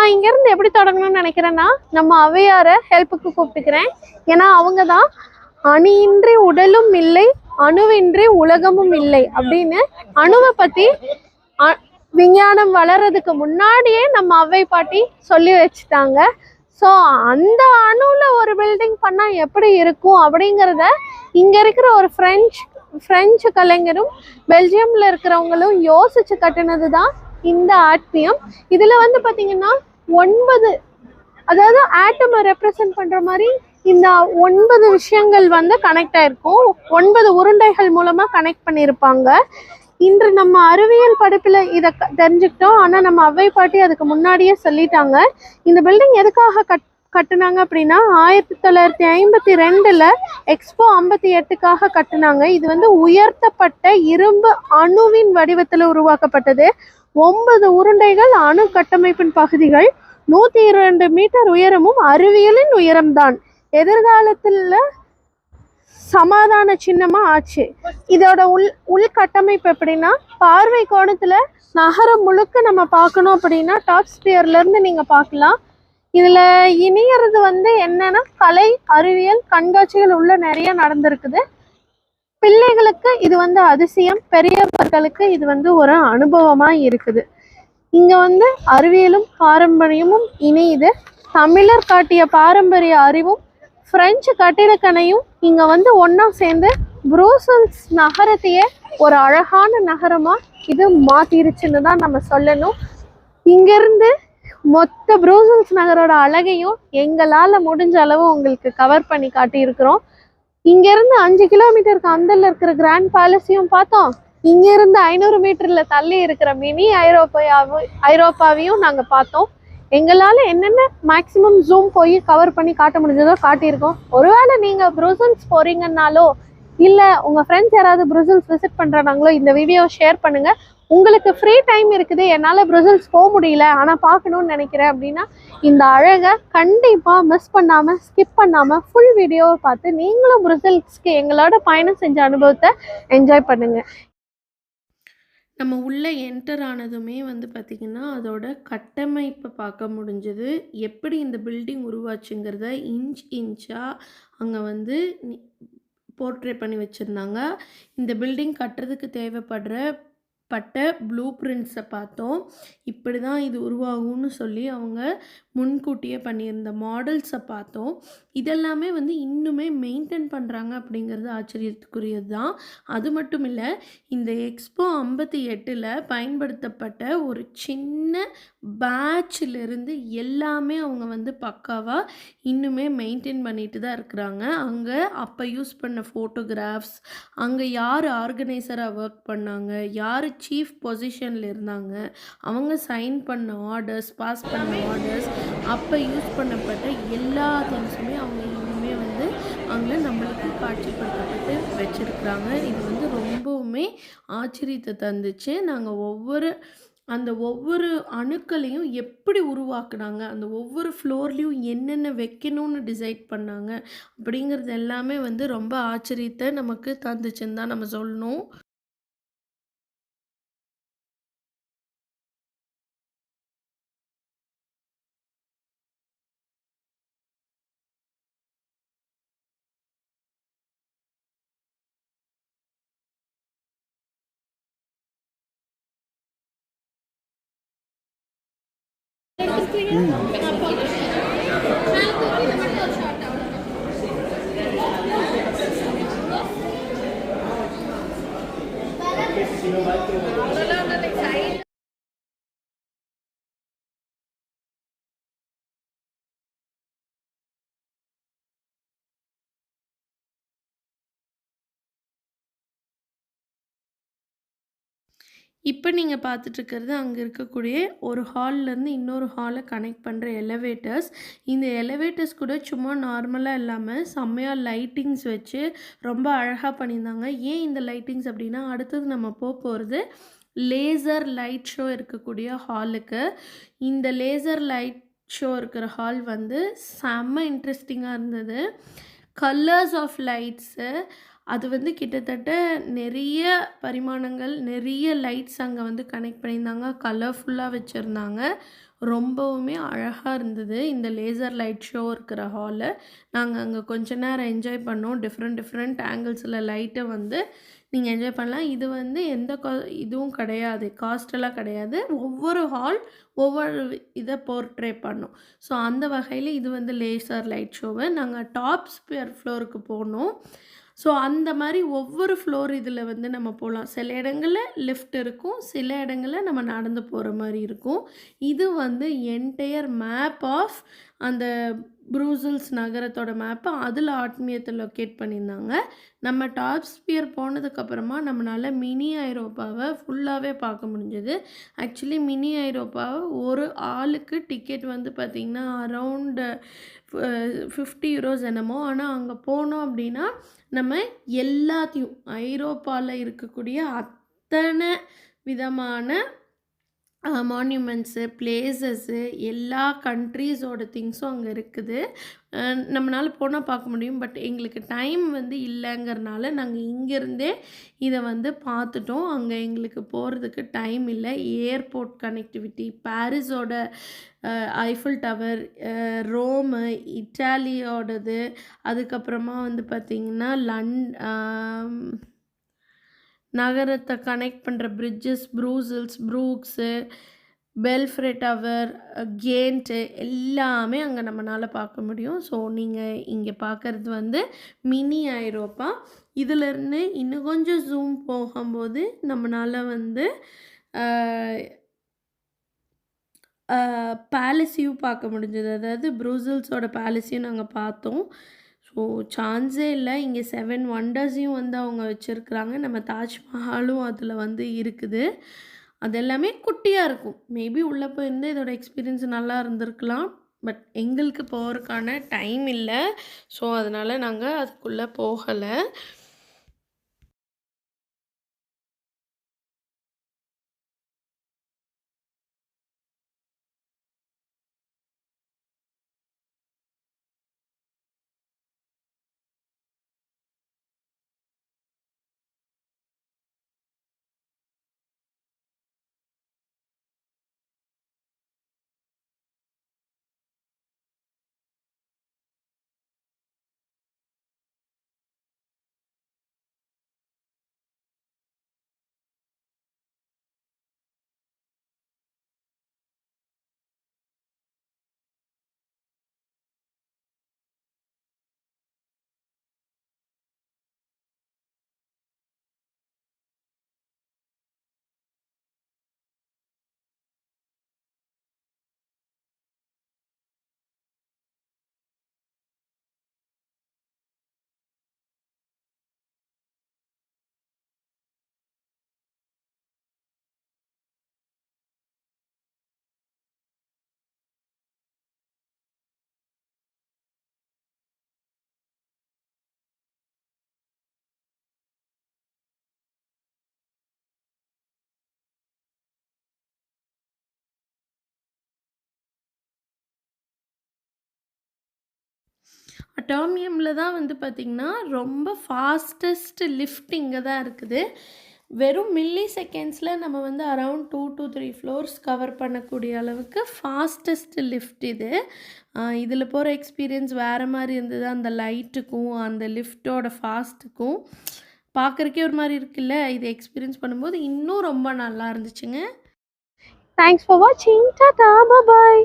நான் இங்கேருந்து எப்படி தொடங்கணும்னு நினைக்கிறேன்னா, நம்ம ஔவையாரை ஹெல்ப்புக்கு கூப்பிட்டுக்கிறேன். ஏன்னா அவங்க தான் அணியின்றி உடலும் இல்லை, அணுவின்றி உலகமும் இல்லை அப்படின்னு அணுவை பற்றி விஞ்ஞானம் வளர்றதுக்கு முன்னாடியே நம்ம ஔவை பாட்டி சொல்லி வச்சுட்டாங்க. ஸோ அந்த அணுவில் ஒரு பில்டிங் பண்ணால் எப்படி இருக்கும் அப்படிங்கிறத இங்கே இருக்கிற ஒரு ஃப்ரெஞ்சு கலைஞரும் பெல்ஜியமில் இருக்கிறவங்களும் யோசிச்சு கட்டினது தான் இந்த ஆட்மியம். இதில் வந்து பார்த்தீங்கன்னா 9, அதாவது ஆட்டமை ரெப்ரசன்ட் பண்ணுற மாதிரி இந்த 9 விஷயங்கள் வந்து கனெக்ட் ஆயிருக்கும். 9 உருண்டைகள் மூலமாக கனெக்ட் பண்ணியிருப்பாங்க. இன்று நம்ம அறிவியல் படிப்பில் இதை தெரிஞ்சுக்கிட்டோம். ஆனால் நம்ம ஔவை பாட்டி அதுக்கு முன்னாடியே சொல்லிட்டாங்க. இந்த பில்டிங் எதுக்காக கட்டுனாங்க அப்படின்னா 1952 எக்ஸ்போ 58க்காக கட்டுனாங்க. இது வந்து உயர்த்தப்பட்ட இரும்பு அணுவின் வடிவத்தில் உருவாக்கப்பட்டது. 9 உருண்டைகள் அணு கட்டமைப்பின் பகுதிகள், 102 மீட்டர் உயரமும் அறிவியலின் உயரம்தான். எதிர்காலத்தில் சமாதான சின்னமா ஆச்சு. இதோட உள்கட்டமைப்பு எப்படின்னா, பார்வை கோணத்துல நகரம் முழுக்க நம்ம பார்க்கணும் அப்படின்னா டாப் ஸ்பியர்ல இருந்து நீங்க பார்க்கலாம். இதுல இணையறது வந்து என்னன்னா, கலை, அறிவியல் கண்காட்சிகள் உள்ள நிறைய நடந்திருக்குது. பிள்ளைகளுக்கு இது வந்து அதிசயம், பெரியவர்களுக்கு இது வந்து ஒரு அனுபவமா இருக்குது. இங்க வந்து அறிவியலும் பாரம்பரியமும் இணையுது. தமிழர் காட்டிய பாரம்பரிய அறிவும் பிரெஞ்சு கட்டிடக்கலையும் இங்க வந்து ஒன்னா சேர்ந்து புரூசல்ஸ் நகரத்தையே ஒரு அழகான நகரமா இது மாத்திருச்சுன்னு தான் நம்ம சொல்லணும். இங்கிருந்து மொத்த புரூசல்ஸ் நகரோட அழகையும் எங்களால முடிஞ்ச அளவு உங்களுக்கு கவர் பண்ணி காட்டியிருக்கிறோம். இங்கிருந்து 5 கிலோமீட்டருக்கு அந்தல இருக்கிற கிராண்ட் பேலஸையும் பார்த்தோம். இங்கிருந்து 500 மீட்டர்ல தள்ளி இருக்கிற மினி ஐரோப்பாவையும் நாங்க பார்த்தோம். எங்களால் என்னென்ன மேக்ஸிமம் ஜூம் போய் கவர் பண்ணி காட்ட முடிஞ்சதோ காட்டியிருக்கோம். ஒருவேளை நீங்கள் ப்ரூசல்ஸ் போகிறீங்கன்னாலோ இல்லை உங்கள் ஃப்ரெண்ட்ஸ் யாராவது ப்ரூசல்ஸ் விசிட் பண்ணுறாங்களோ இந்த வீடியோ ஷேர் பண்ணுங்கள். உங்களுக்கு ஃப்ரீ டைம் இருக்குது, என்னால் ப்ரூசல்ஸ் போக முடியல ஆனால் பார்க்கணுன்னு நினைக்கிறேன் அப்படின்னா இந்த அழகை கண்டிப்பாக மிஸ் பண்ணாமல், ஸ்கிப் பண்ணாமல் ஃபுல் வீடியோவை பார்த்து நீங்களும் ப்ரூசல்ஸ்க்கு எங்களோட பயணம் செஞ்ச அனுபவத்தை என்ஜாய் பண்ணுங்கள். நம்ம உள்ளே என்டர் ஆனதுமே வந்து பார்த்திங்கன்னா அதோட கட்டமைப்பை பார்க்க முடிஞ்சது. எப்படி இந்த பில்டிங் உருவாச்சுங்கிறத இன்ச்சாக அங்கே வந்து போர்ட்ரே பண்ணி வச்சுருந்தாங்க. இந்த பில்டிங் கட்டுறதுக்கு தேவைப்படுற ப்ளூ பிரிண்ட்ஸை பார்த்தோம். இப்படி தான் இது உருவாகும்னு சொல்லி அவங்க முன்கூட்டியே பண்ணியிருந்த மாடல்ஸை பார்த்தோம். இதெல்லாமே வந்து இன்னுமே மெயின்டைன் பண்ணுறாங்க அப்படிங்கிறது ஆச்சரியத்துக்குரியது தான். அது மட்டும் இல்லை, இந்த எக்ஸ்போ 58ல் பயன்படுத்தப்பட்ட ஒரு சின்ன பேட்சிலிருந்து எல்லாமே அவங்க வந்து பக்காவாக இன்னுமே மெயின்டைன் பண்ணிட்டு தான் இருக்கிறாங்க. அங்கே அப்போ யூஸ் பண்ண ஃபோட்டோகிராஃப்ஸ், அங்கே யார் ஆர்கனைசராக ஒர்க் பண்ணாங்க, யார் சீஃப் பொசிஷனில் இருந்தாங்க, அவங்க சைன் பண்ண ஆர்டர்ஸ், பாஸ் பண்ண ஆர்டர்ஸ், அப்போ யூஸ் பண்ணப்பட்ட எல்லா திங்ஸுமே அவங்க இன்னுமே வந்து அங்கே நம்மளுக்கு காட்சிப்படுத்தப்பட்டு வச்சுருக்குறாங்க. இது வந்து ரொம்பவுமே ஆச்சரியத்தை தந்துச்சு. நாங்கள் ஒவ்வொரு அணுக்களையும் எப்படி உருவாக்குனாங்க, அந்த ஒவ்வொரு ஃப்ளோர்லேயும் என்னென்ன வைக்கணும்னு டிசைட் பண்ணாங்க அப்படிங்கிறது எல்லாமே வந்து ரொம்ப ஆச்சரியத்தை நமக்கு தந்துச்சுன்னு தான் நம்ம சொல்லணும். இப்போ நீங்கள் பார்த்துட்ருக்கிறது அங்கே இருக்கக்கூடிய ஒரு ஹால்லேருந்து இன்னொரு ஹாலை கனெக்ட் பண்ணுற எலிவேட்டர்ஸ். இந்த எலிவேட்டர்ஸ் கூட சும்மா நார்மலாக இல்லாமல் செம்மையாக லைட்டிங்ஸ் வச்சு ரொம்ப அழகாக பண்ணியிருந்தாங்க. ஏன் இந்த லைட்டிங்ஸ் அப்படின்னா, அடுத்தது நம்ம போகிறது லேசர் லைட் ஷோ இருக்கக்கூடிய ஹாலுக்கு. இந்த லேசர் லைட் ஷோ இருக்கிற ஹால் வந்து செம்ம இன்ட்ரெஸ்டிங்காக இருந்தது. கலர்ஸ் ஆஃப் லைட்ஸு, அது வந்து கிட்டத்தட்ட நிறைய பரிமாணங்கள், நிறைய லைட்ஸ் அங்கே வந்து கனெக்ட் பண்ணியிருந்தாங்க. கலர்ஃபுல்லாக வச்சுருந்தாங்க. ரொம்பவுமே அழகா இருந்தது. இந்த லேசர் லைட் ஷோ இருக்கிற ஹாலு. நாங்க அங்க கொஞ்ச நேரம் என்ஜாய் பண்ணோம். டிஃப்ரெண்ட் ஆங்கிள்ஸில லைட்ட வந்து நீங்க என்ஜாய் பண்ணலாம். இது வந்து எந்த இதுவும் கிடையாது. காஸ்ட்டெல்லாம் கிடையாது. ஒவ்வொரு ஹால் ஒவ்வொரு இத போர்ட்ரே பண்ணும். ஸோ அந்த வகையில இது வந்து லேசர் லைட் ஷோவு. நாங்க டாப் ஸ்பியர் ஃப்ளோருக்கு போனோம். ஸோ அந்த மாரி ஒவ்வொரு ஃப்ளோர் இதில வந்து நம்ம போலாம். சில இடங்கள்ல லிஃப்ட் இருக்கும். சில இடங்கள்ல நம்ம நடந்து போற மாரி இருக்கும். இது வந்து என்டையர் மேப் ஆஃப் அந்த ப்ரூசல்ஸ் நகரத்தோட மேப்ப அதில ஆத்மீயத்த லொக்கேட் பண்ணியிருந்தாங்க. நம்ம டாப் ஸ்பியர் போனதுக்கப்புறமா நம்மனால மினி ஐரோப்பாவ ஃபுல்லாவே பார்க்க முடிஞ்சது. ஆக்சுவலி மினி ஐரோப்பாவ ஒரு ஆளுக்கு டிக்கெட் வந்து பார்த்தீங்கன்னா, அரவுண்ட் €50 என்னமோ. ஆனா அங்க போனோம் அப்டின்னா, நம்ம எல்லாத்தையும் ஐரோப்பால இருக்கக்கூடிய அத்தன விதமான மான்யூமெண்ட்ஸு, பிளேஸஸ்ஸு எல்லா கண்ட்ரீஸோட திங்ஸும் அங்க இருக்குது. நம்மனால போனா பார்க்க முடியும். பட் எங்களுக்கு டைம் வந்து இல்லங்கிறனால நாங்க இங்கேருந்தே இத வந்து பார்த்துட்டோம். அங்க எங்களுக்கு போறதுக்கு டைம் இல்ல. ஏர்போர்ட் கனெக்டிவிட்டி, பாரிஸோட ஐஃபில் டவர், ரோமு, இட்டாலியோடது, அதுக்கப்புறமா வந்து பார்த்தீங்கன்னா, நகரத்த கனெக்ட் பண்ற bridges, Brussels, Bruges, belfry tower, Ghent எல்லாமே அங்க நம்மனால பார்க்க முடியும். ஸோ நீங்க இங்க பார்க்கறது வந்து மினி ஐரோப்பா. இதிலிருந்து இன்னும் கொஞ்சம் ஜூம் போகும்போது நம்மனால வந்து அ பேலஸையும் பார்க்க முடிஞ்சது. அதாவது ப்ரூசல்ஸோட பேலஸையும் நாங்க பார்த்தோம். ஸோ சான்ஸே இல்ல. இங்க 7 வண்டர்ஸையும் வந்து அவங்க வச்சிருக்கிறாங்க. நம்ம தாஜ்மஹாலும் அதில வந்து இருக்குது. அது எல்லாமே குட்டியா இருக்கும். மேபி உள்ள போயிருந்தா இதோட எக்ஸ்பீரியன்ஸ் நல்லா இருந்திருக்கலாம். பட் எங்களுக்கு போறதுக்கான டைம் இல்ல. ஸோ அதனால நாங்க அதுக்குள்ள போகல. அட்டாமியம்ல தான் வந்து பார்த்தீங்கன்னா, ரொம்ப ஃபாஸ்டஸ்ட் லிஃப்ட் இங்க தான் இருக்குது. வெறும் மில்லி செகண்ட்ஸ்ல நம்ம வந்து அரவுண்ட் 2 to 3 ஃப்ளோர்ஸ் கவர் பண்ணக்கூடிய அளவுக்கு ஃபாஸ்டஸ்ட் லிஃப்ட் இது. இதில போற எக்ஸ்பீரியன்ஸ் வேற மாரி இருந்தது. அந்த லைட்டுக்கும், அந்த லிஃப்ட்டோட ஃபாஸ்ட்டுக்கும் பார்க்கறக்கே ஒரு மாரி இருக்குல்ல. இத எக்ஸ்பீரியன்ஸ் பண்ணும்போது இன்னும் ரொம்ப நல்லா இருந்துச்சுங்க. தேங்க்ஸ் ஃபார் வாட்சிங். டாடா! பாய் பாய்.